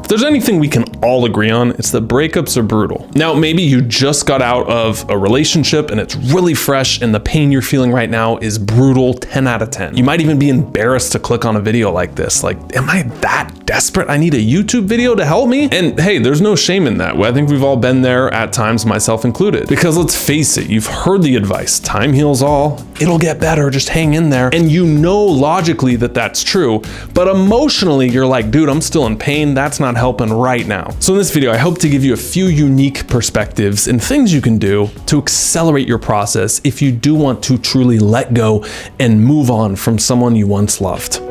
If there's anything we can all agree on, it's that breakups are brutal. Now, maybe you just got out of a relationship and it's really fresh and the pain you're feeling right now is brutal 10 out of 10. You might even be embarrassed to click on a video like this. Like, am I that desperate? I need a YouTube video to help me? And hey, there's no shame in that. I think we've all been there at times, myself included. Because let's face it, you've heard the advice, time heals all, it'll get better, just hang in there. And you know logically that that's true, but emotionally you're like, dude, I'm still in pain, that's not helping right now. So in this video, I hope to give you a few unique perspectives and things you can do to accelerate your process if you do want to truly let go and move on from someone you once loved.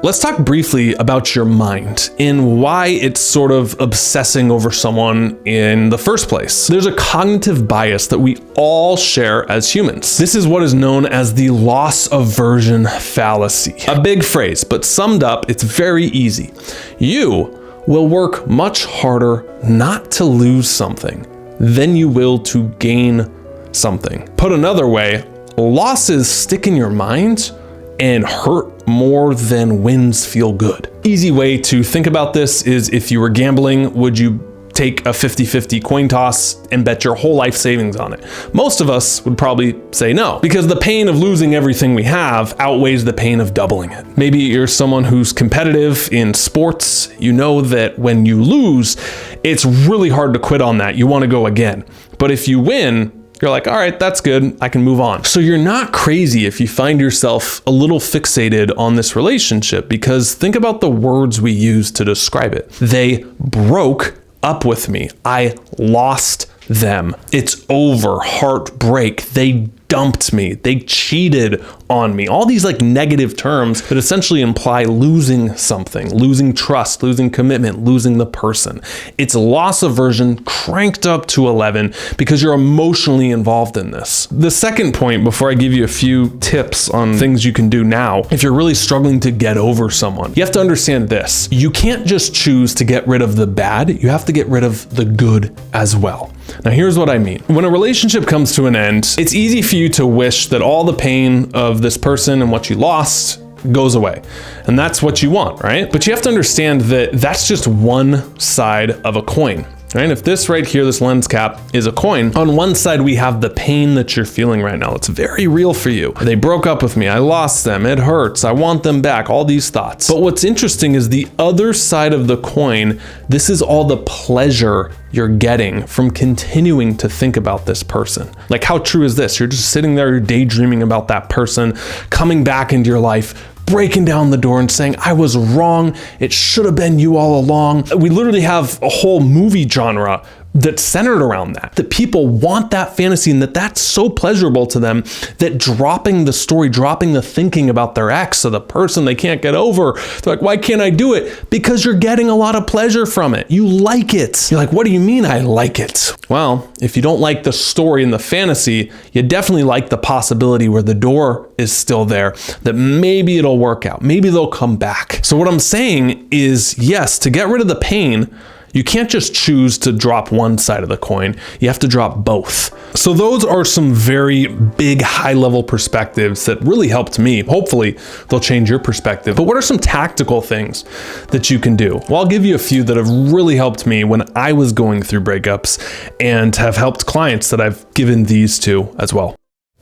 Let's talk briefly about your mind and why it's sort of obsessing over someone in the first place. There's a cognitive bias that we all share as humans. This is what is known as the loss aversion fallacy. A big phrase, but summed up, it's very easy. You will work much harder not to lose something than you will to gain something. Put another way, losses stick in your mind and hurt more than wins feel good. Easy way to think about this is if you were gambling, would you take a 50-50 coin toss and bet your whole life savings on it? Most of us would probably say no, because the pain of losing everything we have outweighs the pain of doubling it. Maybe you're someone who's competitive in sports. You know that when you lose, it's really hard to quit on that. You want to go again. But if you win, you're like, all right, that's good, I can move on. So you're not crazy if you find yourself a little fixated on this relationship, because think about the words we use to describe it. They broke up with me. I lost them. It's over. Heartbreak. They dumped me. They cheated on me. All these like negative terms that essentially imply losing something, losing trust, losing commitment, losing the person. It's loss aversion cranked up to 11 because you're emotionally involved in this. The second point, before I give you a few tips on things you can do now, if you're really struggling to get over someone, you have to understand this. You can't just choose to get rid of the bad. You have to get rid of the good as well. Now, here's what I mean. When a relationship comes to an end, it's easy for you to wish that all the pain of this person and what you lost goes away. And that's what you want, right? But you have to understand that that's just one side of a coin. Right? If this right here, this lens cap is a coin, on one side we have the pain that you're feeling right now. It's very real for you. They broke up with me. I lost them. It hurts. I want them back. All these thoughts. But what's interesting is the other side of the coin. This is all the pleasure you're getting from continuing to think about this person. Like, how true is this? You're just sitting there, you're daydreaming about that person coming back into your life, breaking down the door and saying, I was wrong. It should have been you all along. We literally have a whole movie genre that's centered around that people want that fantasy, and that's so pleasurable to them that dropping the story, dropping the thinking about their ex or the person they can't get over, they're like, why can't I do it? Because you're getting a lot of pleasure from it. You like it. You're like, what do you mean I like it? Well, if you don't like the story and the fantasy, you definitely like the possibility where the door is still there, that maybe it'll work out. Maybe they'll come back. So what I'm saying is, yes, to get rid of the pain, you can't just choose to drop one side of the coin. You have to drop both. So those are some very big high-level perspectives that really helped me. Hopefully they'll change your perspective. But what are some tactical things that you can do? Well, I'll give you a few that have really helped me when I was going through breakups and have helped clients that I've given these to as well.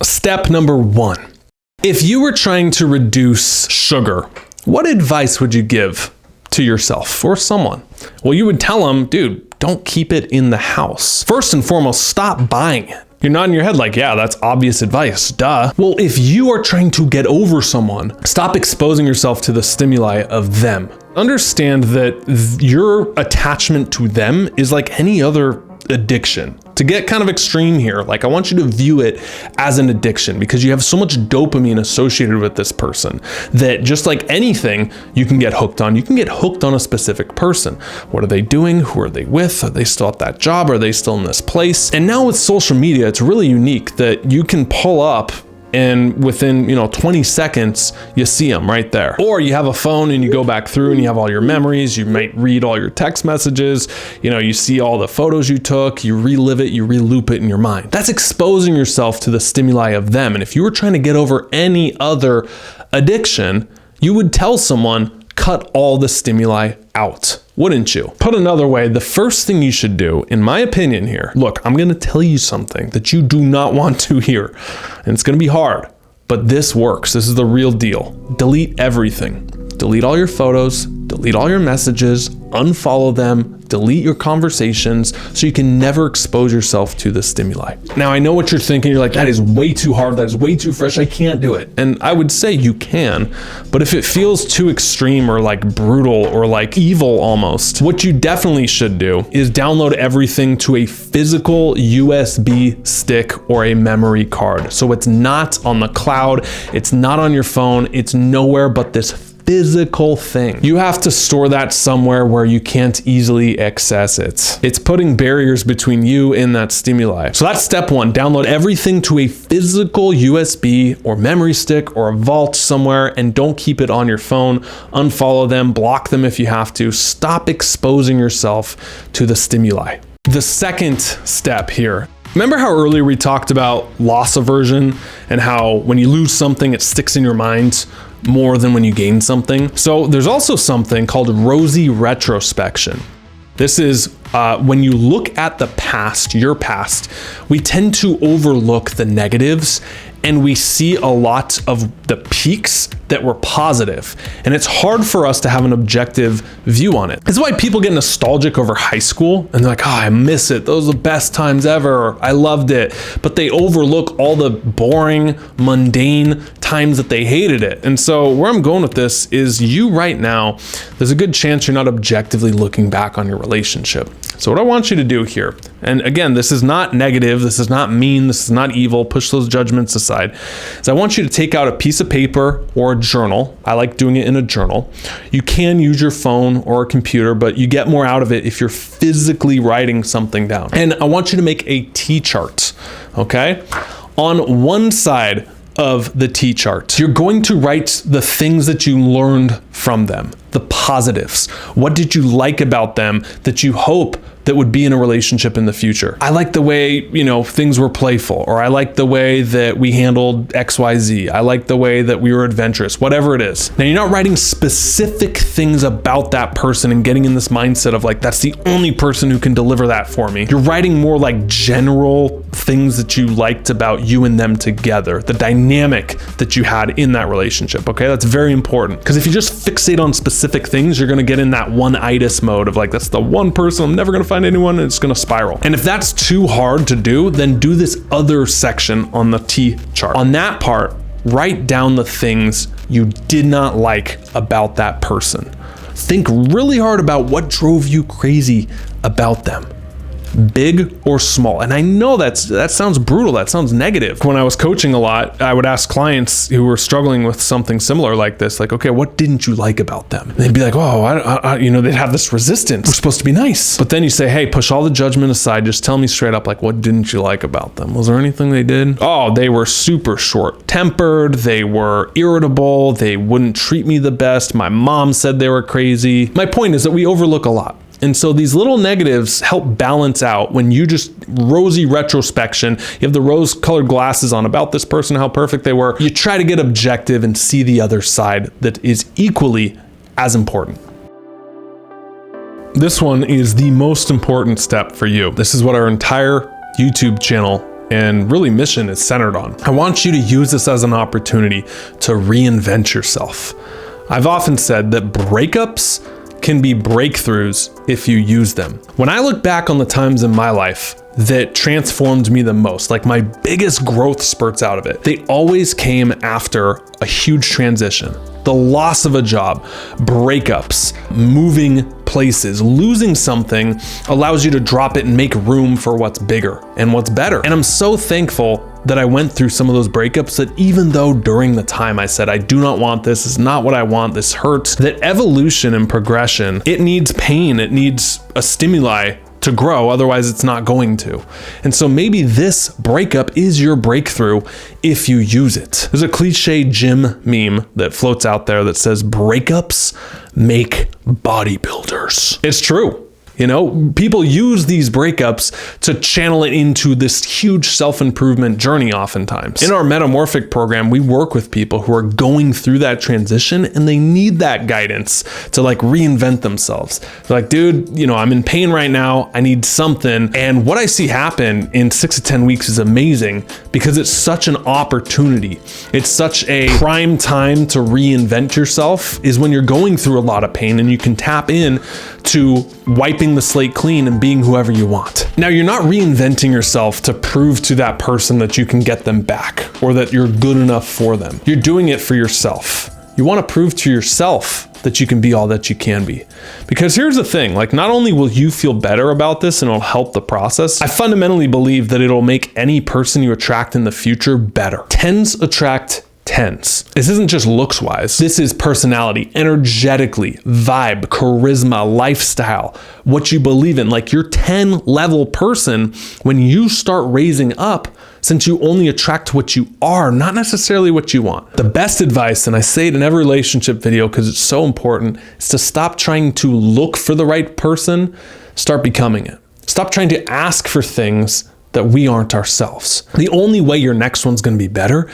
Step number 1. If you were trying to reduce sugar, what advice would you give to yourself or someone? Well, you would tell them, dude, don't keep it in the house. First and foremost, stop buying it. You're nodding your head like, yeah, that's obvious advice, duh. Well, if you are trying to get over someone, stop exposing yourself to the stimuli of them. Understand that your attachment to them is like any other addiction. To get kind of extreme here, like I want you to view it as an addiction because you have so much dopamine associated with this person that just like anything you can get hooked on, you can get hooked on a specific person. What are they doing? Who are they with? Are they still at that job? Are they still in this place? And now with social media, it's really unique that you can pull up and within 20 seconds you see them right there. Or you have a phone and you go back through and you have all your memories, you might read all your text messages, you see all the photos you took, you relive it, you reloop it in your mind. That's exposing yourself to the stimuli of them. And if you were trying to get over any other addiction, you would tell someone, cut all the stimuli out, wouldn't you? Put another way, the first thing you should do, in my opinion here, look, I'm gonna tell you something that you do not want to hear, and it's gonna be hard, but this works. This is the real deal. Delete everything. Delete all your photos, delete all your messages, unfollow them, delete your conversations so you can never expose yourself to the stimuli. Now, I know what you're thinking. You're like, that is way too hard. That is way too fresh. I can't do it. And I would say you can, but if it feels too extreme or like brutal or like evil almost, what you definitely should do is download everything to a physical USB stick or a memory card. So it's not on the cloud. It's not on your phone. It's nowhere but this physical thing. You have to store that somewhere where you can't easily access it. It's putting barriers between you and that stimuli. So that's step one. Download everything to a physical USB or memory stick or a vault somewhere, and don't keep it on your phone. Unfollow them, block them if you have to. Stop exposing yourself to the stimuli. The second step here. Remember how earlier we talked about loss aversion and how when you lose something, it sticks in your mind more than when you gain something? So there's also something called rosy retrospection. This is when you look at the past, your past, we tend to overlook the negatives and we see a lot of the peaks that were positive. And it's hard for us to have an objective view on it. This is why people get nostalgic over high school and they're like, oh, I miss it. Those are the best times ever. I loved it. But they overlook all the boring, mundane times that they hated it. And so where I'm going with this is you right now, there's a good chance you're not objectively looking back on your relationship. So what I want you to do here, and again, this is not negative, this is not mean, this is not evil, push those judgments aside, is I want you to take out a piece of paper or a journal. I like doing it in a journal. You can use your phone or a computer, but you get more out of it if you're physically writing something down. And I want you to make a T-chart, okay? On one side of the T-chart, you're going to write the things that you learned from them, the positives. What did you like about them that you hope that would be in a relationship in the future? I like the way, things were playful, or I like the way that we handled XYZ. I like the way that we were adventurous, whatever it is. Now, you're not writing specific things about that person and getting in this mindset of like, that's the only person who can deliver that for me. You're writing more like general things that you liked about you and them together, the dynamic that you had in that relationship, okay? That's very important, because if you just fixate on specific things, you're gonna get in that one-itis mode of like, that's the one person, I'm never gonna find anyone, and it's gonna spiral. And if that's too hard to do, then do this other section on the T-chart. On that part, write down the things you did not like about that person. Think really hard about what drove you crazy about them, big or small. And I know that sounds brutal, that sounds negative. When I was coaching a lot, I would ask clients who were struggling with something similar like this, like, okay, what didn't you like about them? And they'd be like, oh, they'd have this resistance. We're supposed to be nice. But then you say, hey, push all the judgment aside, just tell me straight up, like, what didn't you like about them? Was there anything they did? Oh, they were super short-tempered, they were irritable, they wouldn't treat me the best, my mom said they were crazy. My point is that we overlook a lot. And so these little negatives help balance out when you just rosy retrospection, you have the rose-colored glasses on about this person, how perfect they were. You try to get objective and see the other side that is equally as important. This one is the most important step for you. This is what our entire YouTube channel and really mission is centered on. I want you to use this as an opportunity to reinvent yourself. I've often said that breakups can be breakthroughs if you use them. When I look back on the times in my life that transformed me the most, like my biggest growth spurts out of it, they always came after a huge transition. The loss of a job, breakups, moving places, losing something allows you to drop it and make room for what's bigger and what's better. And I'm so thankful that I went through some of those breakups, that even though during the time I said, I do not want this is not what I want, this hurts, that evolution and progression, it needs pain, it needs a stimuli to grow, otherwise it's not going to. And so maybe this breakup is your breakthrough if you use it. There's a cliche gym meme that floats out there that says breakups make bodybuilders. It's true. You know, people use these breakups to channel it into this huge self-improvement journey oftentimes. In our Metamorphic program, we work with people who are going through that transition and they need that guidance to like reinvent themselves. They're like, dude, you know, I'm in pain right now. I need something. And what I see happen in 6 to 10 weeks is amazing because it's such an opportunity. It's such a prime time to reinvent yourself is when you're going through a lot of pain and you can tap in to wiping the slate clean and being whoever you want. Now, you're not reinventing yourself to prove to that person that you can get them back or that you're good enough for them. You're doing it for yourself. You want to prove to yourself that you can be all that you can be. Because here's the thing, like not only will you feel better about this and it'll help the process, I fundamentally believe that it'll make any person you attract in the future better. 10s attract 10s. This isn't just looks wise. This is personality, energetically, vibe, charisma, lifestyle, what you believe in. Like your 10 level person, when you start raising up, since you only attract what you are, not necessarily what you want. The best advice, and I say it in every relationship video because it's so important, is to stop trying to look for the right person, start becoming it. Stop trying to ask for things that we aren't ourselves. The only way your next one's gonna be better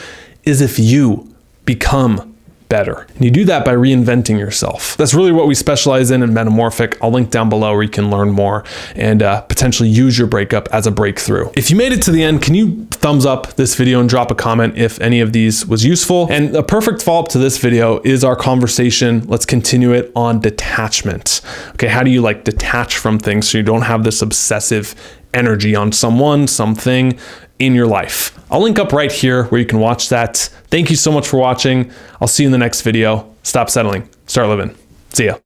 is if you become better. And you do that by reinventing yourself. That's really what we specialize in Metamorphic. I'll link down below where you can learn more and potentially use your breakup as a breakthrough. If you made it to the end, can you thumbs up this video and drop a comment if any of these was useful? And a perfect follow-up to this video is our conversation. Let's continue it on detachment. Okay, how do you like detach from things so you don't have this obsessive energy on someone, something in your life? I'll link up right here where you can watch that. Thank you so much for watching. I'll see you in the next video. Stop settling, start living. See ya.